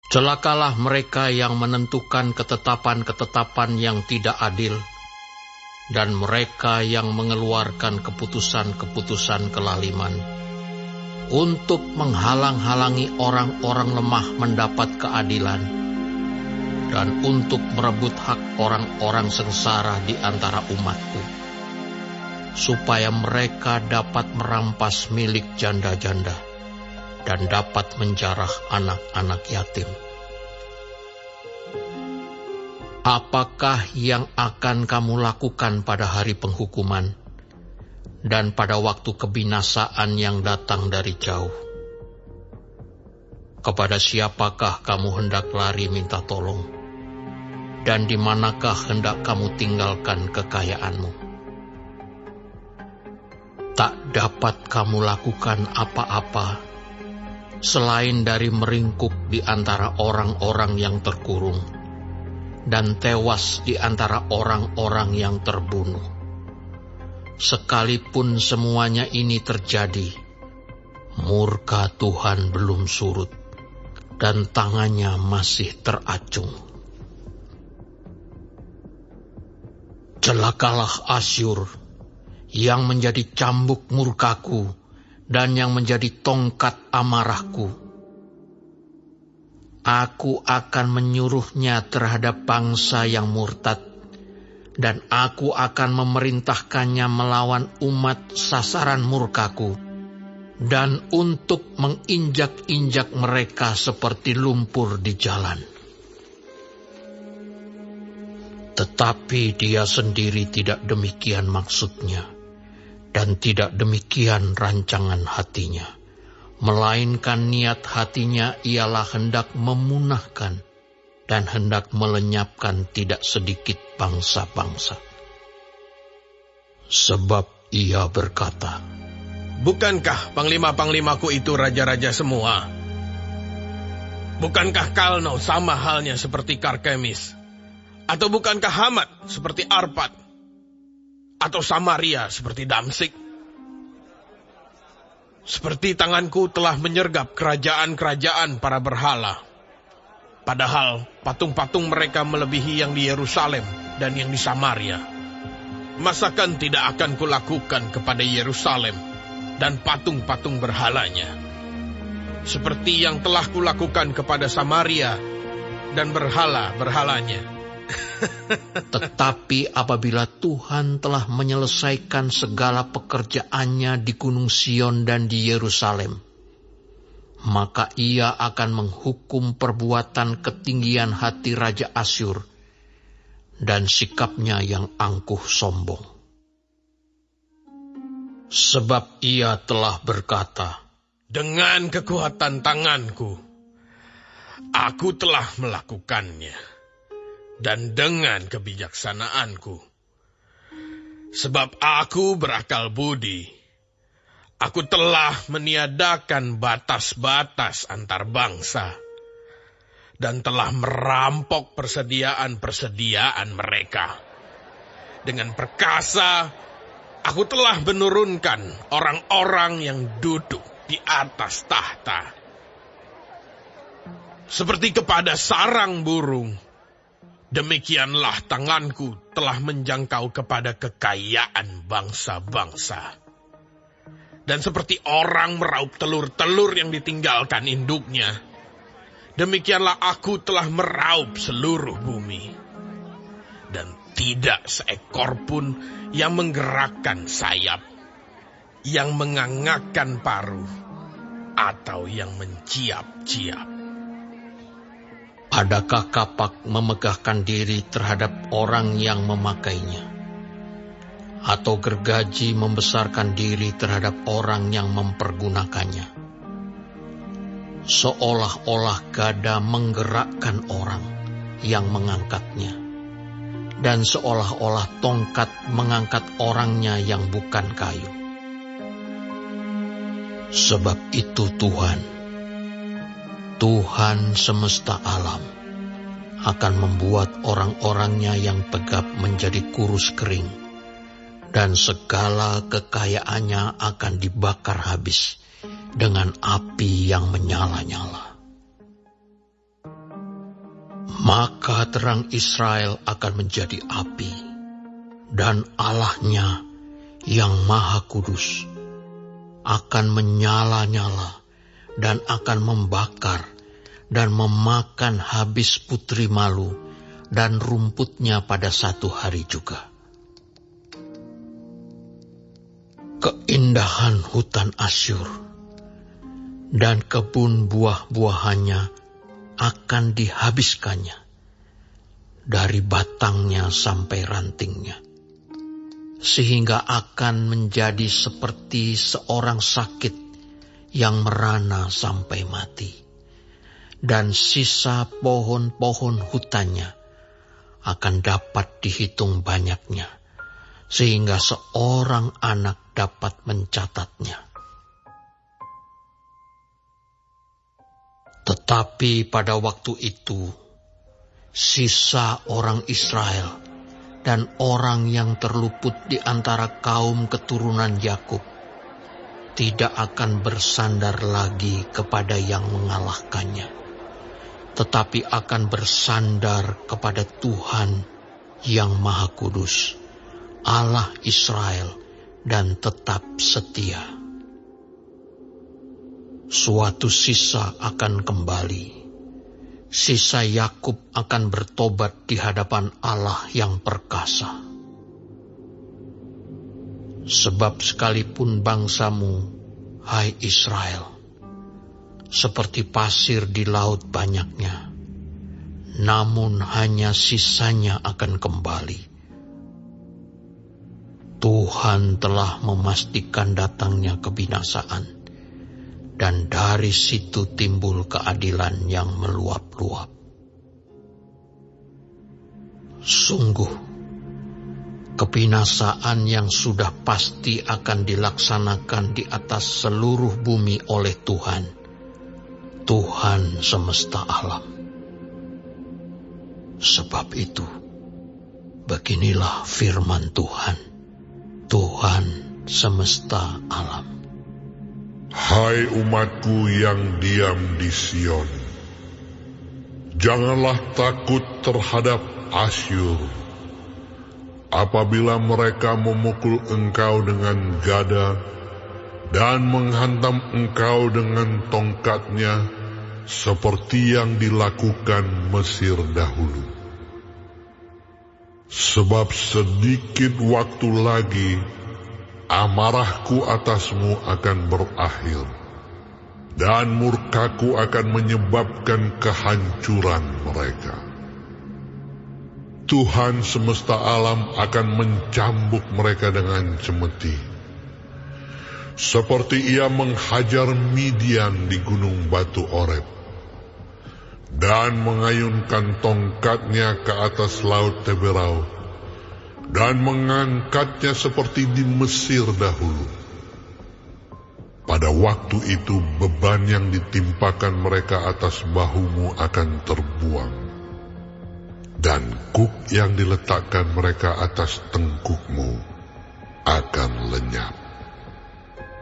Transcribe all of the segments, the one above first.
Celakalah mereka yang menentukan ketetapan-ketetapan yang tidak adil, dan mereka yang mengeluarkan keputusan-keputusan kelaliman, untuk menghalang-halangi orang-orang lemah mendapat keadilan, dan untuk merebut hak orang-orang sengsara di antara umatku, supaya mereka dapat merampas milik janda-janda, dan dapat menjarah anak-anak yatim. Apakah yang akan kamu lakukan pada hari penghukuman dan pada waktu kebinasaan yang datang dari jauh? Kepada siapakah kamu hendak lari minta tolong? Dan di manakah hendak kamu tinggalkan kekayaanmu? Tak dapat kamu lakukan apa-apa selain dari meringkuk di antara orang-orang yang terkurung dan tewas di antara orang-orang yang terbunuh. Sekalipun semuanya ini terjadi, murka Tuhan belum surut dan tangannya masih teracung. Celakalah Asyur yang menjadi cambuk murkaku dan yang menjadi tongkat amarahku. Aku akan menyuruhnya terhadap bangsa yang murtad, dan aku akan memerintahkannya melawan umat sasaran murkaku, dan untuk menginjak-injak mereka seperti lumpur di jalan. Tetapi dia sendiri tidak demikian maksudnya, dan tidak demikian rancangan hatinya, melainkan niat hatinya ialah hendak memunahkan dan hendak melenyapkan tidak sedikit bangsa-bangsa. Sebab ia berkata, bukankah panglima-panglimaku itu raja-raja semua? Bukankah Kalno sama halnya seperti Karkemis? Atau bukankah Hamat seperti Arpad? Atau Samaria seperti Damsik? Seperti tanganku telah menyergap kerajaan-kerajaan para berhala. Padahal patung-patung mereka melebihi yang di Yerusalem dan yang di Samaria. Masakan tidak akan kulakukan kepada Yerusalem dan patung-patung berhalanya, seperti yang telah kulakukan kepada Samaria dan berhala-berhalanya. Tetapi apabila Tuhan telah menyelesaikan segala pekerjaannya di Gunung Sion dan di Yerusalem, maka ia akan menghukum perbuatan ketinggian hati Raja Asyur dan sikapnya yang angkuh sombong. Sebab ia telah berkata, dengan kekuatan tanganku, aku telah melakukannya. Dan dengan kebijaksanaanku, sebab aku berakal budi, aku telah meniadakan batas-batas antar bangsa, dan telah merampok persediaan-persediaan mereka. Dengan perkasa, aku telah menurunkan orang-orang yang duduk di atas tahta, seperti kepada sarang burung. Demikianlah tanganku telah menjangkau kepada kekayaan bangsa-bangsa. Dan seperti orang meraup telur-telur yang ditinggalkan induknya, demikianlah aku telah meraup seluruh bumi. Dan tidak seekor pun yang menggerakkan sayap, yang mengangakkan paruh, atau yang menciap-ciap. Adakah kapak memegahkan diri terhadap orang yang memakainya? Atau gergaji membesarkan diri terhadap orang yang mempergunakannya? Seolah-olah gada menggerakkan orang yang mengangkatnya, dan seolah-olah tongkat mengangkat orangnya yang bukan kayu. Sebab itu Tuhan semesta alam akan membuat orang-orangnya yang tegap menjadi kurus kering, dan segala kekayaannya akan dibakar habis dengan api yang menyala-nyala. Maka terang Israel akan menjadi api, dan Allahnya yang Maha Kudus akan menyala-nyala dan akan membakar dan memakan habis putri malu dan rumputnya pada satu hari juga. Keindahan hutan Asyur dan kebun buah-buahannya akan dihabiskannya, dari batangnya sampai rantingnya, sehingga akan menjadi seperti seorang sakit yang merana sampai mati. Dan sisa pohon-pohon hutannya akan dapat dihitung banyaknya, sehingga seorang anak dapat mencatatnya. Tetapi pada waktu itu, sisa orang Israel dan orang yang terluput di antara kaum keturunan Yakub tidak akan bersandar lagi kepada yang mengalahkannya, tetapi akan bersandar kepada Tuhan yang Maha Kudus, Allah Israel, dan tetap setia. Suatu sisa akan kembali. Sisa Yakub akan bertobat di hadapan Allah yang perkasa. Sebab sekalipun bangsamu, hai Israel, seperti pasir di laut banyaknya, namun hanya sisanya akan kembali. Tuhan telah memastikan datangnya kebinasaan, dan dari situ timbul keadilan yang meluap-luap. Sungguh, kebinasaan yang sudah pasti akan dilaksanakan di atas seluruh bumi oleh Tuhan, Tuhan semesta alam. Sebab itu, beginilah firman Tuhan, Tuhan semesta alam. Hai umatku yang diam di Sion, janganlah takut terhadap Asyur. Apabila mereka memukul engkau dengan gada dan menghantam engkau dengan tongkatnya, seperti yang dilakukan Mesir dahulu. Sebab sedikit waktu lagi amarahku atasmu akan berakhir, dan murkaku akan menyebabkan kehancuran mereka. Tuhan semesta alam akan mencambuk mereka dengan cemeti, seperti ia menghajar Midian di gunung batu Oreb, dan mengayunkan tongkatnya ke atas laut Teberau, dan mengangkatnya seperti di Mesir dahulu. Pada waktu itu beban yang ditimpakan mereka atas bahumu akan terbuang, dan kuk yang diletakkan mereka atas tengkukmu akan lenyap.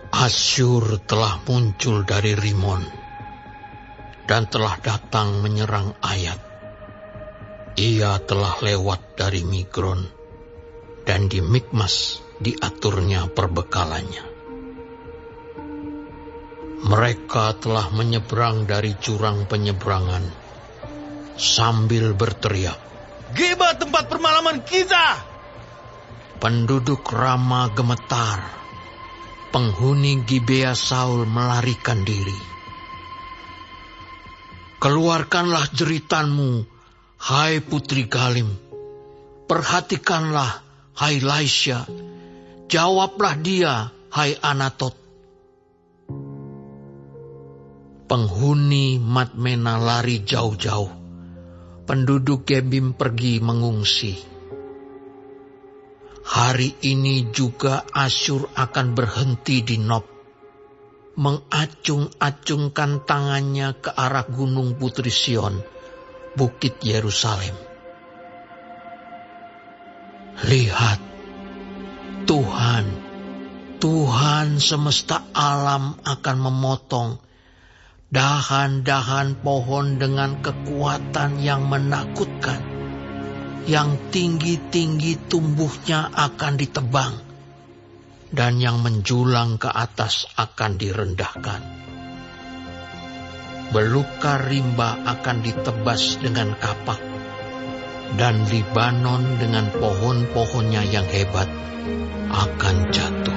Asyur telah muncul dari Rimon, dan telah datang menyerang Ayat. Ia telah lewat dari Migron, dan di Mikmas diaturnya perbekalannya. Mereka telah menyeberang dari jurang penyeberangan sambil berteriak, Geba tempat permalaman kita! Penduduk Rama gemetar, penghuni Gibea Saul melarikan diri. Keluarkanlah jeritanmu, hai putri Galim. Perhatikanlah, hai Laisya. Jawablah dia, hai Anatot. Penghuni Madmena lari jauh-jauh. Penduduk Gebim pergi mengungsi. Hari ini juga Asyur akan berhenti di Nob, mengacung-acungkan tangannya ke arah gunung Putri Sion, bukit Yerusalem. Lihat, Tuhan semesta alam akan memotong Dahan-dahan pohon dengan kekuatan yang menakutkan, yang tinggi-tinggi tumbuhnya akan ditebang, dan yang menjulang ke atas akan direndahkan. Belukar rimba akan ditebas dengan kapak, dan Libanon dengan pohon-pohonnya yang hebat akan jatuh.